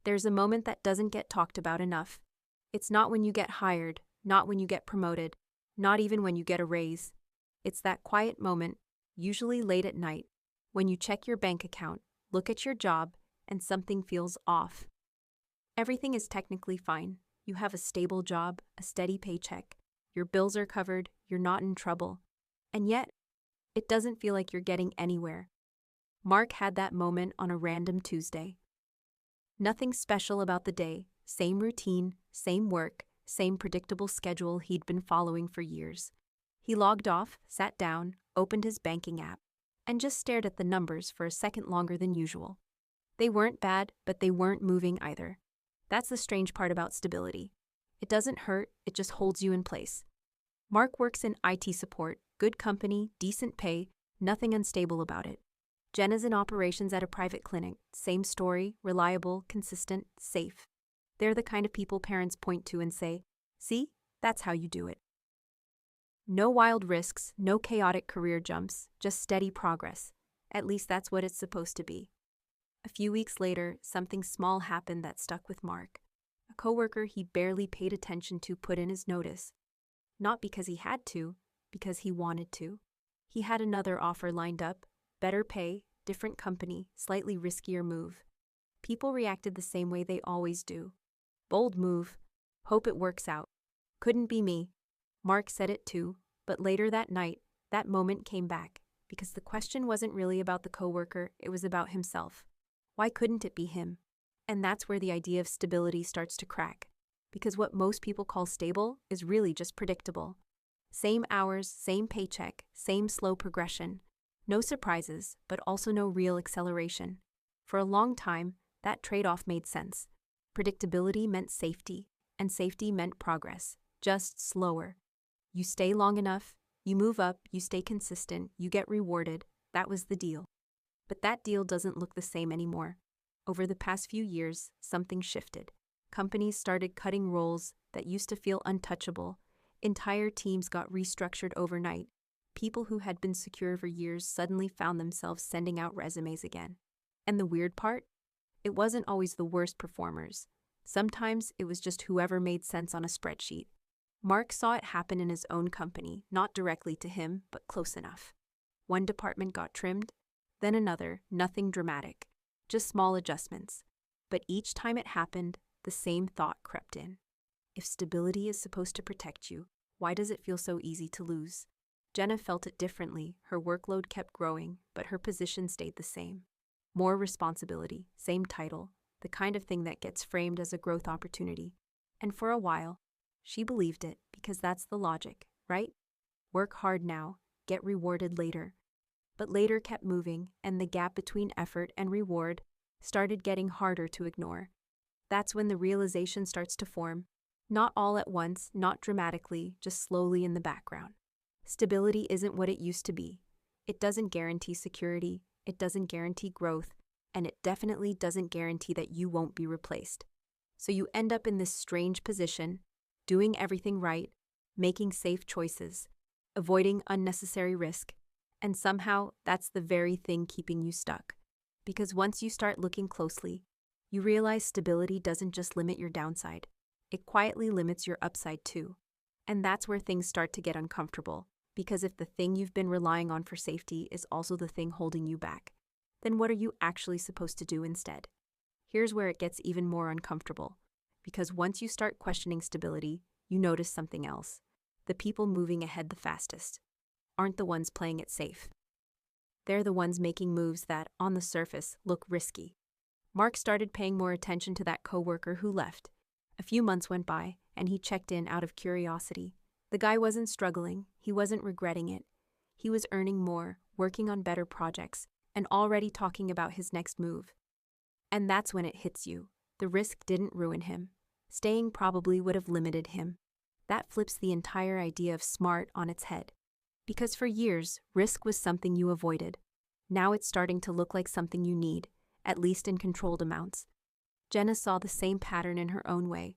There's a moment that doesn't get talked about enough. It's not when you get hired, not when you get promoted, not even when you get a raise. It's that quiet moment, usually late at night, when you check your bank account, look at your job, and something feels off. Everything is technically fine. You have a stable job, a steady paycheck. Your bills are covered, you're not in trouble. And yet, it doesn't feel like you're getting anywhere. Mark had that moment on a random Tuesday. Nothing special about the day, same routine, same work, same predictable schedule he'd been following for years. He logged off, sat down, opened his banking app, and just stared at the numbers for a second longer than usual. They weren't bad, but they weren't moving either. That's the strange part about stability. It doesn't hurt, it just holds you in place. Mark works in IT support, good company, decent pay, nothing unstable about it. Jenna's in operations at a private clinic, same story, reliable, consistent, safe. They're the kind of people parents point to and say, "See, that's how you do it." No wild risks, no chaotic career jumps, just steady progress. At least that's what it's supposed to be. A few weeks later, something small happened that stuck with Mark. A coworker he barely paid attention to put in his notice. Not because he had to, because he wanted to. He had another offer lined up, better pay, different company, slightly riskier move. People reacted the same way they always do. Bold move. Hope it works out. Couldn't be me. Mark said it too, but later that night, that moment came back, because the question wasn't really about the coworker, it was about himself. Why couldn't it be him? And that's where the idea of stability starts to crack, because what most people call stable is really just predictable. Same hours, same paycheck, same slow progression. No surprises, but also no real acceleration. For a long time, that trade-off made sense. Predictability meant safety, and safety meant progress, just slower. You stay long enough, you move up, you stay consistent, you get rewarded. That was the deal. But that deal doesn't look the same anymore. Over the past few years, something shifted. Companies started cutting roles that used to feel untouchable. Entire teams got restructured overnight. People who had been secure for years suddenly found themselves sending out resumes again. And the weird part? It wasn't always the worst performers. Sometimes it was just whoever made sense on a spreadsheet. Mark saw it happen in his own company, not directly to him, but close enough. One department got trimmed, then another, nothing dramatic, just small adjustments. But each time it happened, the same thought crept in. If stability is supposed to protect you, why does it feel so easy to lose? Jenna felt it differently. Her workload kept growing, but her position stayed the same. More responsibility, same title, the kind of thing that gets framed as a growth opportunity. And for a while, she believed it because that's the logic, right? Work hard now, get rewarded later. But later kept moving, and the gap between effort and reward started getting harder to ignore. That's when the realization starts to form. Not all at once, not dramatically, just slowly in the background. Stability isn't what it used to be. It doesn't guarantee security, it doesn't guarantee growth, and it definitely doesn't guarantee that you won't be replaced. So you end up in this strange position, doing everything right, making safe choices, avoiding unnecessary risk, and somehow that's the very thing keeping you stuck. Because once you start looking closely, you realize stability doesn't just limit your downside, it quietly limits your upside too. And that's where things start to get uncomfortable, because if the thing you've been relying on for safety is also the thing holding you back, then what are you actually supposed to do instead? Here's where it gets even more uncomfortable, because once you start questioning stability, you notice something else. The people moving ahead the fastest aren't the ones playing it safe. They're the ones making moves that, on the surface, look risky. Mark started paying more attention to that coworker who left. A few months went by, and he checked in out of curiosity. The guy wasn't struggling, he wasn't regretting it. He was earning more, working on better projects, and already talking about his next move. And that's when it hits you. The risk didn't ruin him. Staying probably would have limited him. That flips the entire idea of smart on its head. Because for years, risk was something you avoided. Now it's starting to look like something you need, at least in controlled amounts. Jenna saw the same pattern in her own way.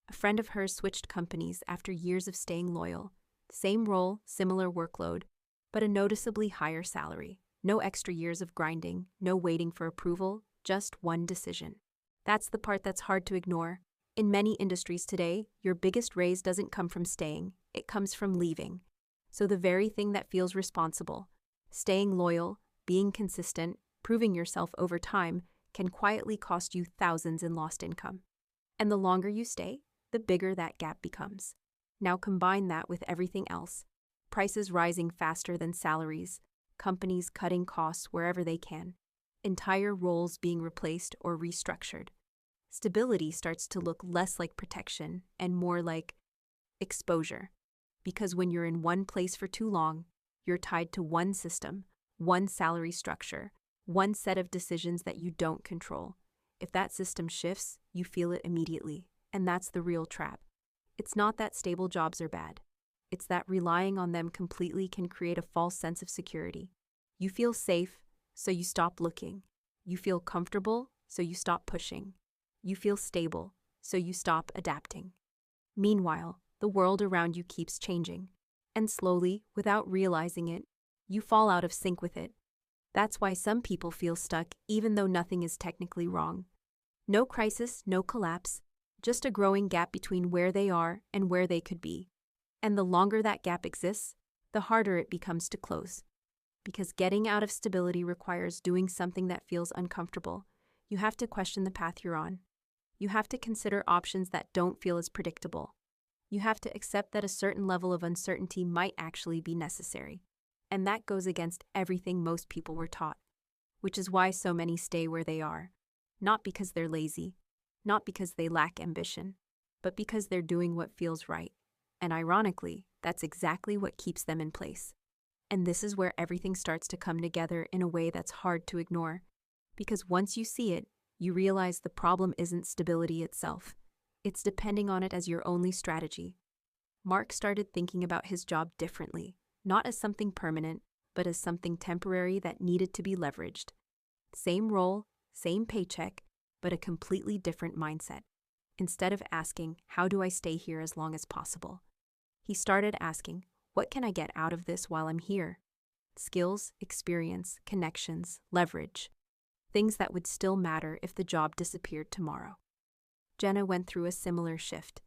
A friend of hers switched companies after years of staying loyal. Same role, similar workload, but a noticeably higher salary. No extra years of grinding, no waiting for approval, just one decision. That's the part that's hard to ignore. In many industries today, your biggest raise doesn't come from staying, it comes from leaving. So the very thing that feels responsible, staying loyal, being consistent, proving yourself over time, can quietly cost you thousands in lost income. And the longer you stay, the bigger that gap becomes. Now combine that with everything else. Prices rising faster than salaries, companies cutting costs wherever they can, entire roles being replaced or restructured. Stability starts to look less like protection and more like exposure. Because when you're in one place for too long, you're tied to one system, one salary structure, one set of decisions that you don't control. If that system shifts, you feel it immediately, and that's the real trap. It's not that stable jobs are bad. It's that relying on them completely can create a false sense of security. You feel safe, so you stop looking. You feel comfortable, so you stop pushing. You feel stable, so you stop adapting. Meanwhile, the world around you keeps changing, and slowly, without realizing it, you fall out of sync with it. That's why some people feel stuck even though nothing is technically wrong. No crisis, no collapse, just a growing gap between where they are and where they could be. And the longer that gap exists, the harder it becomes to close. Because getting out of stability requires doing something that feels uncomfortable. You have to question the path you're on. You have to consider options that don't feel as predictable. You have to accept that a certain level of uncertainty might actually be necessary. And that goes against everything most people were taught, which is why so many stay where they are. Not because they're lazy, not because they lack ambition, but because they're doing what feels right. And ironically, that's exactly what keeps them in place. And this is where everything starts to come together in a way that's hard to ignore. Because once you see it, you realize the problem isn't stability itself. It's depending on it as your only strategy. Mark started thinking about his job differently, not as something permanent, but as something temporary that needed to be leveraged. Same role, same paycheck, but a completely different mindset. Instead of asking, how do I stay here as long as possible? He started asking, what can I get out of this while I'm here? Skills, experience, connections, leverage. Things that would still matter if the job disappeared tomorrow. Jenna went through a similar shift.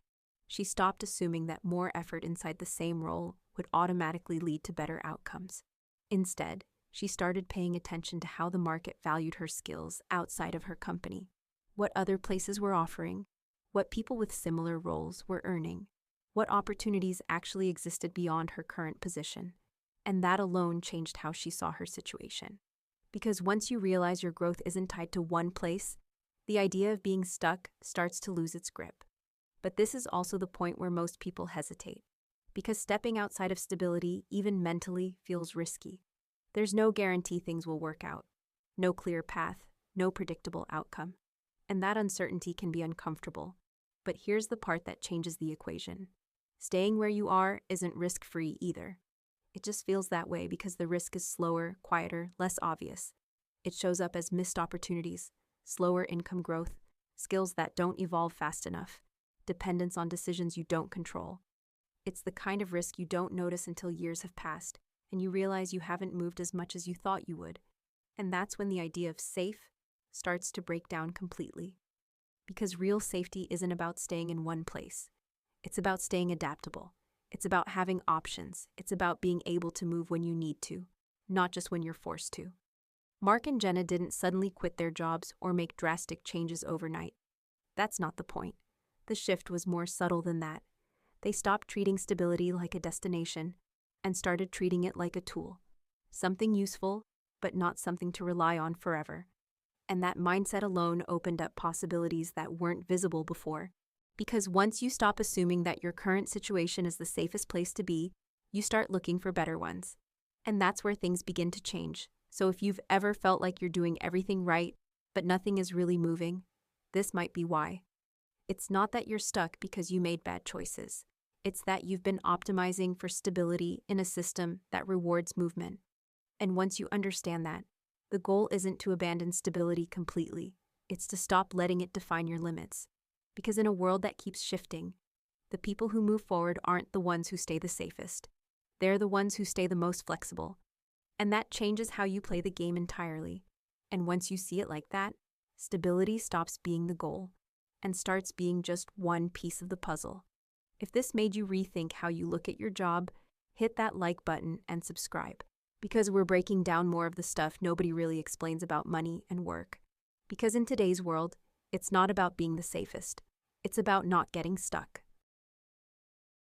She stopped assuming that more effort inside the same role would automatically lead to better outcomes. Instead, she started paying attention to how the market valued her skills outside of her company, what other places were offering, what people with similar roles were earning, what opportunities actually existed beyond her current position. And that alone changed how she saw her situation. Because once you realize your growth isn't tied to one place, the idea of being stuck starts to lose its grip. But this is also the point where most people hesitate. Because stepping outside of stability, even mentally, feels risky. There's no guarantee things will work out. No clear path, no predictable outcome. And that uncertainty can be uncomfortable. But here's the part that changes the equation. Staying where you are isn't risk-free either. It just feels that way because the risk is slower, quieter, less obvious. It shows up as missed opportunities, slower income growth, skills that don't evolve fast enough, dependence on decisions you don't control. It's the kind of risk you don't notice until years have passed, and you realize you haven't moved as much as you thought you would. And that's when the idea of safe starts to break down completely. Because real safety isn't about staying in one place. It's about staying adaptable. It's about having options. It's about being able to move when you need to, not just when you're forced to. Mark and Jenna didn't suddenly quit their jobs or make drastic changes overnight. That's not the point. The shift was more subtle than that. They stopped treating stability like a destination and started treating it like a tool. Something useful, but not something to rely on forever. And that mindset alone opened up possibilities that weren't visible before. Because once you stop assuming that your current situation is the safest place to be, you start looking for better ones. And that's where things begin to change. So if you've ever felt like you're doing everything right, but nothing is really moving, this might be why. It's not that you're stuck because you made bad choices. It's that you've been optimizing for stability in a system that rewards movement. And once you understand that, the goal isn't to abandon stability completely. It's to stop letting it define your limits. Because in a world that keeps shifting, the people who move forward aren't the ones who stay the safest. They're the ones who stay the most flexible. And that changes how you play the game entirely. And once you see it like that, Stability stops being the goal and starts being just one piece of the puzzle. If this made you rethink how you look at your job, hit that like button and subscribe. Because we're breaking down more of the stuff nobody really explains about money and work. Because in today's world, it's not about being the safest. It's about not getting stuck.